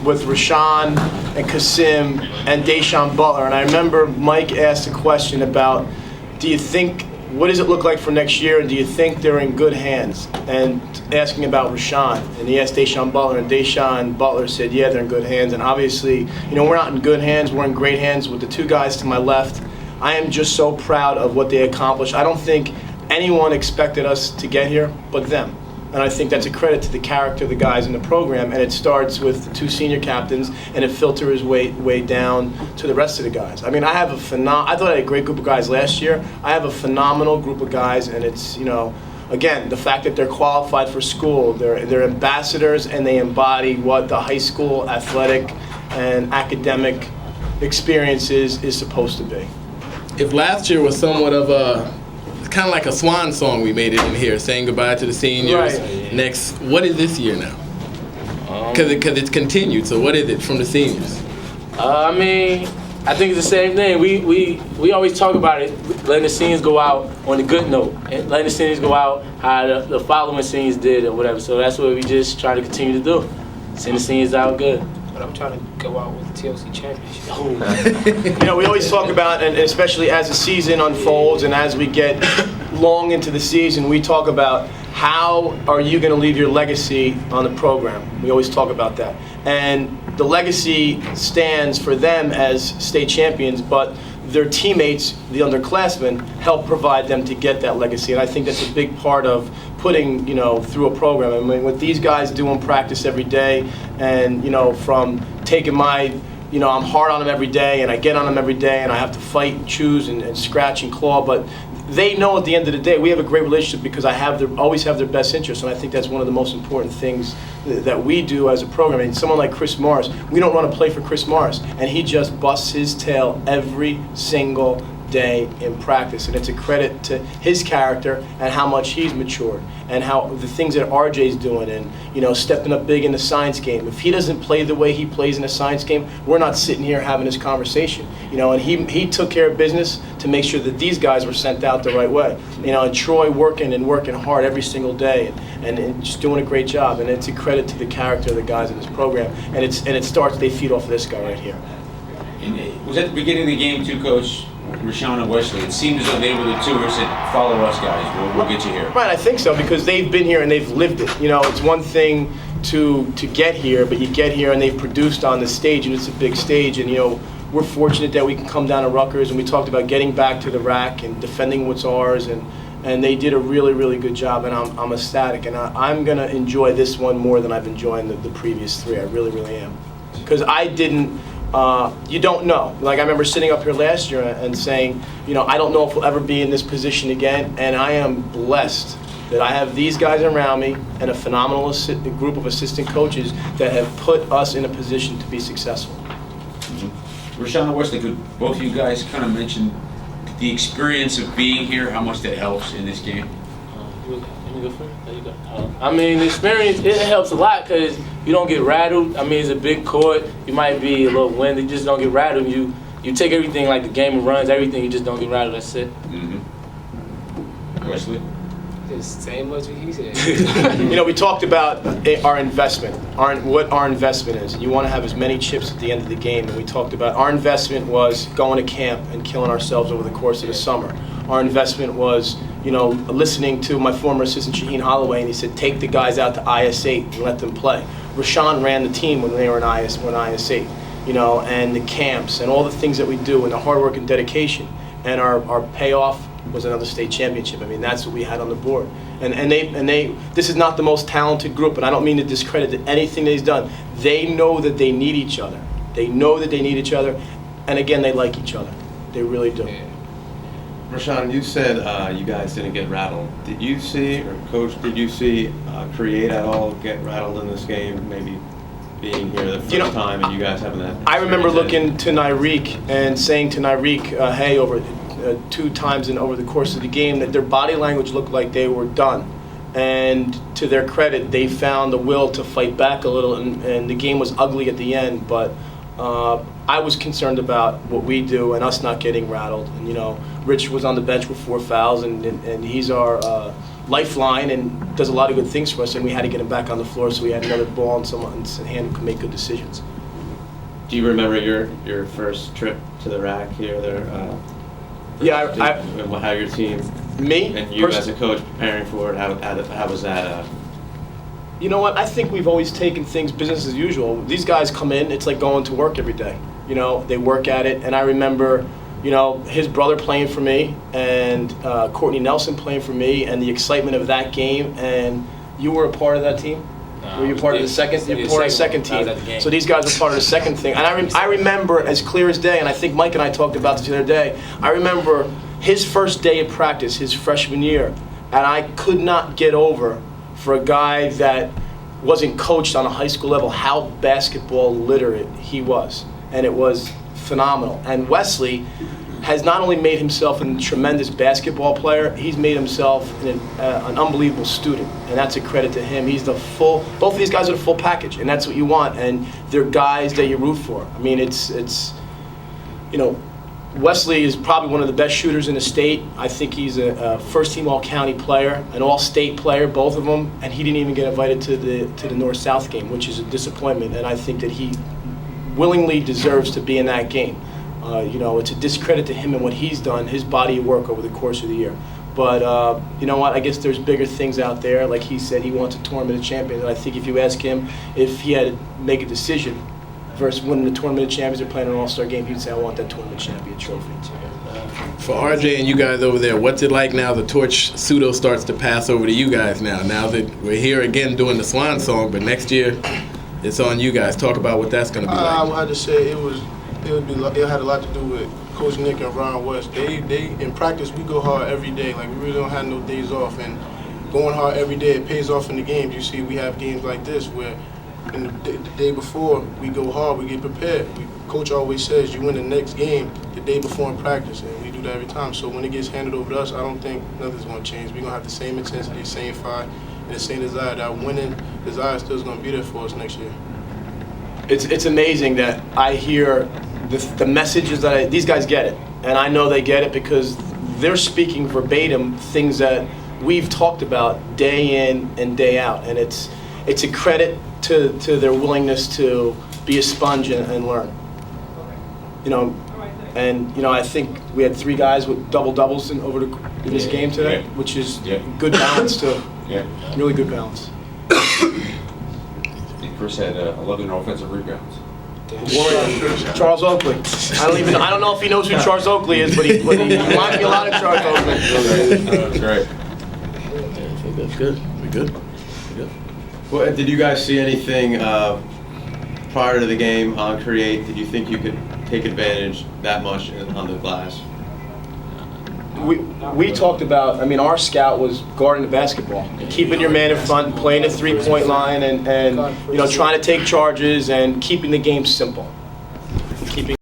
with Rashawn and Kasim and Deshaun Butler. And I remember Mike asked a question about, what does it look like for next year, and do you think they're in good hands? And asking about Rashawn, and he asked Deshaun Butler, and Deshaun Butler said, yeah, they're in good hands. And obviously, we're not in good hands, we're in great hands with the two guys to my left. I am just so proud of what they accomplished. I don't think anyone expected us to get here but them. And I think that's a credit to the character of the guys in the program, and it starts with the two senior captains, and it filters way down to the rest of the guys. I mean, I thought I had a great group of guys last year. I have a phenomenal group of guys, and it's, again, the fact that they're qualified for school, they're ambassadors, and they embody what the high school athletic and academic experience is supposed to be. If last year was somewhat of kind of like a swan song, we made it in here, saying goodbye to the seniors. Right. Next, what is this year now? Because it's continued. So what is it from the seniors? I think it's the same thing. We always talk about it, letting the seniors go out on a good note, and letting the seniors go out how the following seniors did or whatever. So that's what we just try to continue to do. Send the seniors out good. But I'm trying to go out with the TLC championship. We always talk about, and especially as the season unfolds and as we get long into the season, we talk about how are you going to leave your legacy on the program. We always talk about that. And the legacy stands for them as state champions, but their teammates, the underclassmen, help provide them to get that legacy. And I think that's a big part of putting, through a program. I mean, what these guys do in practice every day, and, from taking I'm hard on them every day, and I get on them every day, and I have to fight and choose and scratch and claw, but they know at the end of the day we have a great relationship because I always have their best interests, and I think that's one of the most important things that we do as a program. I mean, someone like Chris Morris, we don't run a play for Chris Morris, and he just busts his tail every single day in practice, and it's a credit to his character and how much he's matured and how the things that RJ's doing and stepping up big in the science game. If he doesn't play the way he plays in a science game, we're not sitting here having this conversation. And he took care of business to make sure that these guys were sent out the right way. And Troy working hard every single day and just doing a great job, and it's a credit to the character of the guys in this program, and it starts, they feed off of this guy right here. And was at the beginning of the game too, Coach, Rashawn and Wesley, it seemed as though they were the two who said, follow us guys, we'll get you here. Right, I think so, because they've been here and they've lived it. It's one thing to get here, but you get here and they've produced on the stage, and it's a big stage, and we're fortunate that we can come down to Rutgers, and we talked about getting back to the rack and defending what's ours, and they did a really, really good job, and I'm ecstatic, and I'm going to enjoy this one more than I've enjoyed the previous three. I really, really am. Because I didn't, you don't know. Like, I remember sitting up here last year and saying, I don't know if we'll ever be in this position again, and I am blessed that I have these guys around me and a phenomenal group of assistant coaches that have put us in a position to be successful. Mm-hmm. Rashawn and Wesley, could both of you guys kind of mention the experience of being here, how much that helps in this game? Let me go first. There you go. The experience, it helps a lot because you don't get rattled. It's a big court. You might be a little windy. You just don't get rattled. You take everything like the game of runs, everything. You just don't get rattled. That's it. Mm-hmm. Wesley? Just same as what he said. We talked about our investment, what our investment is. You want to have as many chips at the end of the game, and we talked about our investment was going to camp and killing ourselves over the course of the summer. Our investment was, listening to my former assistant Shaheen Holloway, and he said, take the guys out to IS8 and let them play. Rashawn ran the team when they were in IS8, and the camps and all the things that we do and the hard work and dedication. And our payoff was another state championship. That's what we had on the board. And they this is not the most talented group, and I don't mean to discredit anything that he's done. They know that they need each other. They know that they need each other, and again, they like each other. They really do. Yeah. Rashawn, you said you guys didn't get rattled. Did you see, or Coach, did you see Create at all get rattled in this game? Maybe being here the first time and you guys having that. I remember looking to Nyreek and saying to Nyreek, hey, over 2 times over the course of the game, that their body language looked like they were done. And to their credit, they found the will to fight back a little, and the game was ugly at the end. But I was concerned about what we do and us not getting rattled. And Rich was on the bench with 4 fouls, and he's our lifeline and does a lot of good things for us, and we had to get him back on the floor so we had another ball and someone's hand who could make good decisions. Do you remember your first trip to the rack here? Yeah, how your team me? and you as a coach preparing for it, how was that? You know what? I think we've always taken things business as usual. These guys come in, it's like going to work every day. You know, they work at it, and I remember, you know, his brother playing for me and Courtney Nelson playing for me, and the excitement of that game. And you were a part of that team. Were you part of the second? You're part of the second team. So these guys were part of the second thing. And I remember as clear as day, and I think Mike and I talked about this the other day. I remember his first day of practice, his freshman year, and I could not get over, for a guy that wasn't coached on a high school level, how basketball literate he was. And it was phenomenal. And Wesley has not only made himself a tremendous basketball player, he's made himself an unbelievable student. And that's a credit to him. He's both of these guys are the full package, and that's what you want. And they're guys that you root for. I mean, it's you know, Wesley is probably one of the best shooters in the state. I think he's a first-team All-County player, an All-State player, both of them, and he didn't even get invited to the North-South game, which is a disappointment. And I think that he willingly deserves to be in that game. You know, it's a discredit to him and what he's done, his body of work over the course of the year. But you know what? I guess there's bigger things out there. Like he said, he wants a tournament of champions. And I think if you ask him if he had to make a decision versus winning the tournament of champions or playing an all-star game, he'd say, I want that tournament champion trophy. For RJ and you guys over there, what's it like now the torch pseudo starts to pass over to you guys now that we're here again doing the Swan song, but next year it's on you guys. Talk about what that's going to be like. I would have to say it had a lot to do with Coach Nick and Ron West. They in practice, we go hard every day. Like, we really don't have no days off, and going hard every day, it pays off in the games. You see, we have games like this where and the day before, we go hard, we get prepared. Coach always says you win the next game the day before in practice, and we do that every time. So when it gets handed over to us, I don't think nothing's going to change. We're going to have the same intensity, same fight, and the same desire. That winning desire still is going to be there for us next year. It's amazing that I hear the messages that these guys get it, and I know they get it because they're speaking verbatim things that we've talked about day in and day out, and it's a credit to their willingness to be a sponge and learn. You know, and you know, I think we had 3 guys with double-doubles in this game today, which is good balance too. Yeah. Really good balance. Chris had 11 offensive rebounds. Charles Oakley. I don't know if he knows who Charles Oakley is, but he reminds me a lot of Charles Oakley. That's right. That's good. We good? Well, did you guys see anything prior to the game on Create? Did you think you could take advantage that much on the glass? We talked about, I mean, our scout was guarding the basketball, keeping your man in front, playing the three-point line, and you know, trying to take charges and keeping the game simple.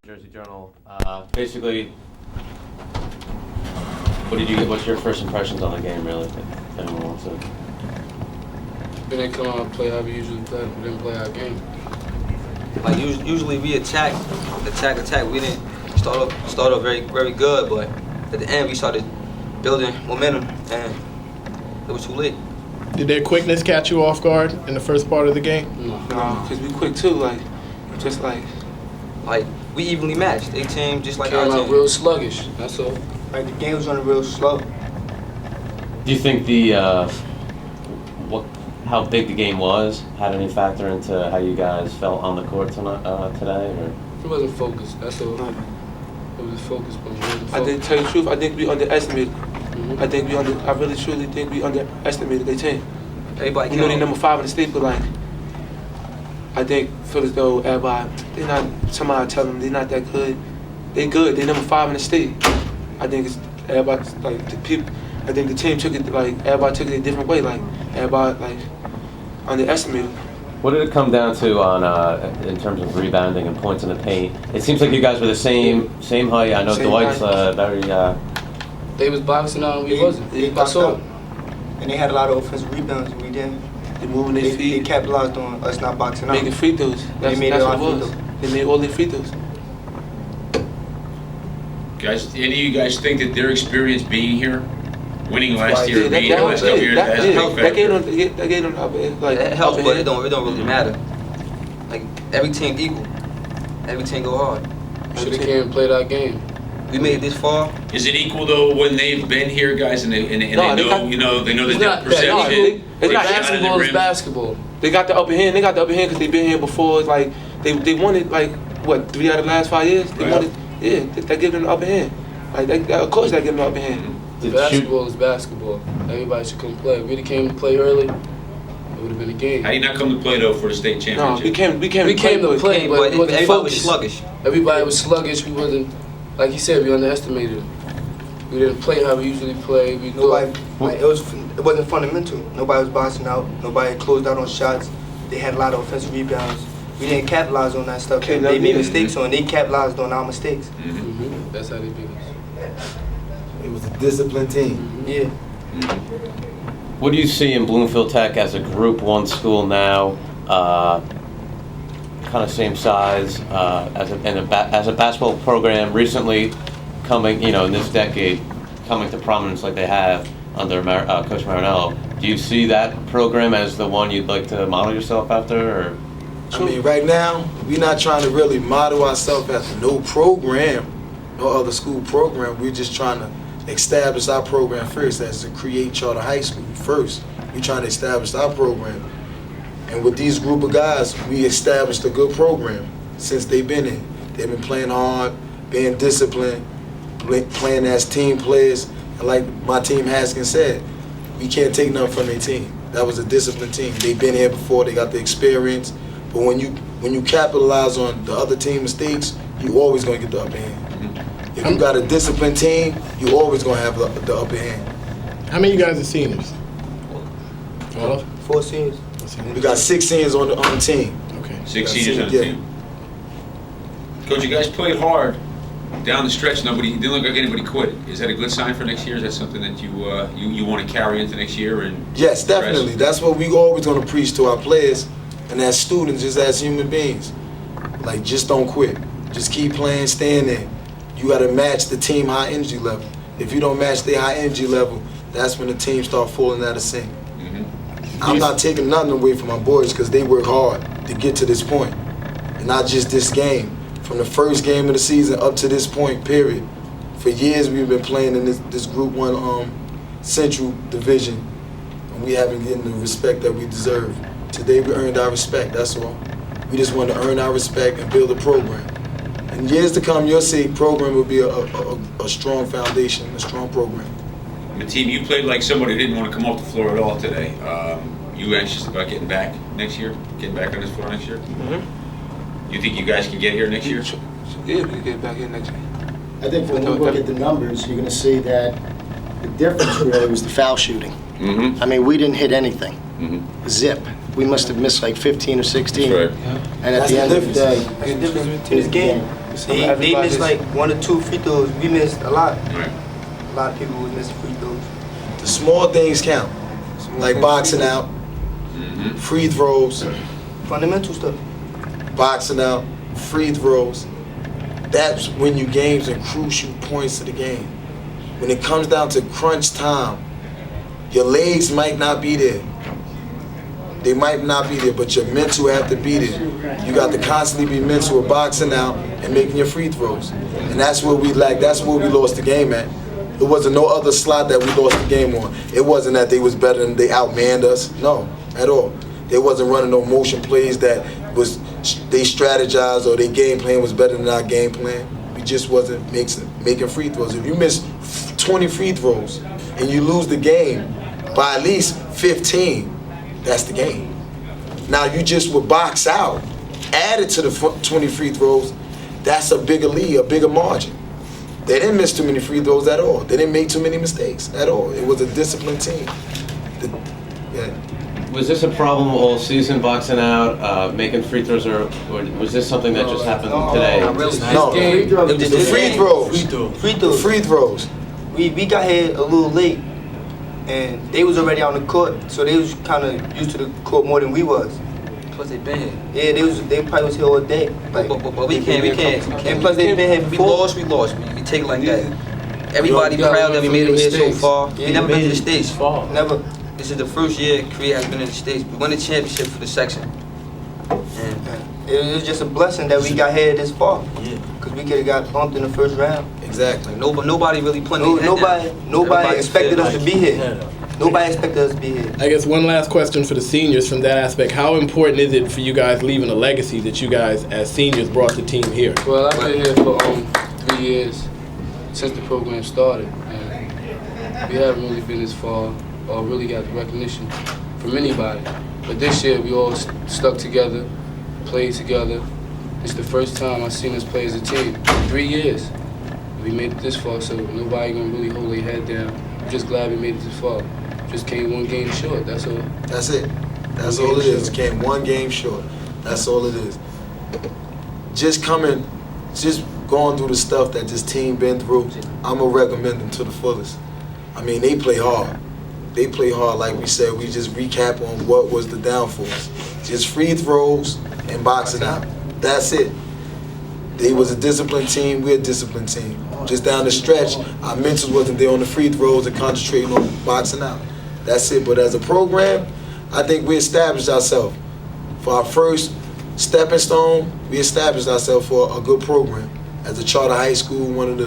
Jersey Journal. Basically, what's your first impressions on the game, really? If anyone wants to. We didn't come out and play how we usually play. We didn't play our game. Like usually we attack. We didn't start off very, very good, but at the end we started building momentum, and it was too late. Did their quickness catch you off guard in the first part of the game? No, because we quick too. Like we evenly matched. They team just like came our out team. real sluggish. That's all. Like the game was running real slow. Do you think how big the game was had any factor into how you guys felt on the court today? Or? It wasn't focused. That's all. It was focused, but it wasn't focused. I didn't tell you the truth. I think we underestimated. I really truly think we underestimated their team. Everybody You know they number 5 in the state, but like I think feel as though everybody they're not. Somebody tell them they're not that good. They good. They number 5 in the state. I think it's everybody like the people. I think the team took it like everybody took it a different way. Like everybody like underestimated. What did it come down to on in terms of rebounding and points in the paint? It seems like you guys were the same height. I know Same Dwight's height. very. They was boxing out and we wasn't. They That's boxed all. out. And they had a lot of offensive rebounds and we didn't. They moving their They feet, capitalized on us not boxing out. making free throws. That's made what a lot it of was. free They made all their free throws. Guys, any of you guys think that their experience being here Winning last year, Yeah, being the last couple years, has a big that gave factor. them that gave them the upper hand. Like, It helps, upper but hand. it don't really matter. Like every team equal. Every team go hard. Should have came and played our game. We made it this far. Is it equal though when they've been here, guys, and they No, know, they got- you know, they know the It's depth not that. No, perception? it's not basketball is basketball. They got the upper hand. They got the upper hand because they've been here before. It's like they won it like what 3 out of the last 5 years. They Right. won it. Yeah, that give them the upper hand. Like of course that give them the upper hand. Basketball is basketball. Everybody should come play. If we came to play early, it would have been a game. How do you not come to play though for the state No, championship? we came We came to play, but we wasn't everybody was focused. sluggish. Everybody was sluggish. We wasn't, like he said, we underestimated them. We didn't play how we usually play. We Nobody, thought, like, it wasn't fundamental. Nobody was boxing out. Nobody closed out on shots. They had a lot of offensive rebounds. We didn't capitalize on that stuff. Okay, They made yeah. mistakes on. They capitalized on our mistakes. that's how they beat us. It was a disciplined team. Yeah. What do you see in Bloomfield Tech as a Group 1 school now? Kind of same size as a basketball program recently coming, in this decade, coming to prominence like they have under Coach Marinello. Do you see that program as the one you'd like to model yourself after? Or? I mean, right now, we're not trying to really model ourselves after no program, no other school program. We're just trying to establish our program first as a Create Charter High School first. We're trying to establish our program. And with these group of guys, we established a good program since they've been in. They've been playing hard, being disciplined, playing as team players. And like my team Haskins said, we can't take nothing from their team. That was a disciplined team. They've been here before, they got the experience. But when you capitalize on the other team mistakes, you always gonna get the upper hand. If you got a disciplined team, you always gonna have the upper hand. How many of you guys are seniors? All of? 4 seniors. We got 6 seniors on the team. Okay. 6 seniors on the Yeah. team. Coach, you guys played hard down the stretch. Didn't look like anybody quit. Is that a good sign for next year? Is that something that you want to carry into next year? And Yes, definitely. That's what we always gonna preach to our players and as students, just as human beings. Like, just don't quit. Just keep playing, staying there. You gotta match the team high energy level. If you don't match their high energy level, that's when the team start falling out of sync. I'm not taking nothing away from my boys because they work hard to get to this point. And not just this game. From the first game of the season up to this point, period. For years we've been playing in this Group 1 Central Division, and we haven't gotten the respect that we deserve. Today we earned our respect, that's all. We just want to earn our respect and build a program. In years to come, you'll see program will be a strong foundation, a strong program. the team, you played like somebody who didn't want to come off the floor at all today. You anxious about getting back next year? Getting back on this floor next year? You think you guys can get here next year? Yeah, we can get back in next year. I think when we look at the numbers, you're going to see that the difference really was the foul shooting. I mean, we didn't hit anything. Zip. We must have missed like 15 or 16. That's right. And at the end of the day, That's the difference between this game. They missed like 1 or 2 free throws. We missed a lot. Right. A lot of people was missing free throws. The small things count, like boxing out, free throws, Fundamental stuff. boxing out, free throws. That's when you games and crucial points of the game. When it comes down to crunch time, your legs might not be there. They might not be there, but your mental have to be there. You got to constantly be mental with boxing out and making your free throws. And that's where we lack. That's where we lost the game at. It wasn't no other slot that we lost the game on. It wasn't that they was better and they outmanned us. No, at all. They wasn't running no motion plays that was they strategized or their game plan was better than our game plan. We just wasn't making free throws. If you miss 20 free throws and you lose the game by at least 15, that's the game. Now you just would box out, added to the 20 free throws, that's a bigger lead, a bigger margin. They didn't miss too many free throws at all. They didn't make too many mistakes at all. It was a disciplined team. Was this a problem all season, boxing out, making free throws, or was this something that just happened today? No, the free throws. Free Free throws. We got here a little late, and they was already on the court, so they was kind of used to the court more than we was. Plus they been here. Yeah, they probably was here all day. But we can't. And plus they been here We before. lost. We take it like that. everybody Yo, proud that we made it here so mistakes. far. We never been to the States. Fall. Never. This is the first year Korea has been in the States. We won the championship for the section. And It was just a blessing that we got here this far. yeah, Because we could have got bumped in the first round. Exactly. like nobody really put their head down. Nobody Everybody expected feel us to like- be here. Nobody expected us to be here. I guess one last question for the seniors from that aspect. How important is it for you guys leaving a legacy that you guys as seniors brought the team here? Well, I've been here for 3 years since the program started, and we haven't really been as far or really got the recognition from anybody. But this year we all stuck together, played together. It's the first time I've seen us play as a team. 3 years. We made it this far, so nobody gonna really hold their head down. I'm just glad we made it this far. Just came one game short, that's all. That's it. That's all it is. Came one game short. That's all it is. Just going through the stuff that this team been through, I'm gonna recommend them to the fullest. I mean, they play hard. They play hard, like we said. We just recap on what was the downfalls. Just free throws and boxing out. That's it. They was a disciplined team. We're a disciplined team. Just down the stretch, our mentals wasn't there on the free throws and concentrating on boxing out. That's it. But as a program, I think we established ourselves. For our first stepping stone, we established ourselves for a good program. As a charter high school, one of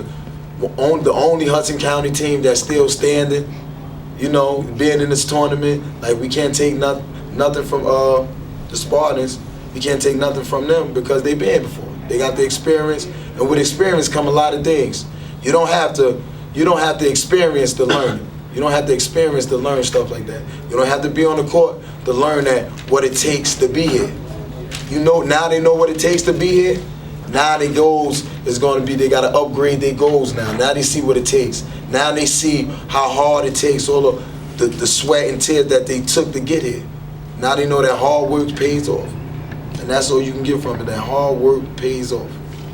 the only Hudson County team that's still standing, you know, being in this tournament, like we can't take nothing from the Spartans. We can't take nothing from them because they've been before. They got the experience, and with experience come a lot of things. You don't have to experience to learn. You don't have to experience to learn stuff like that. You don't have to be on the court to learn that what it takes to be here. You know, now they know what it takes to be here. Now their goals is going to be, they got to upgrade their goals now. Now they see what it takes. Now they see how hard it takes, all of the sweat and tears that they took to get here. Now they know that hard work pays off. And that's all you can get from it, that hard work pays off.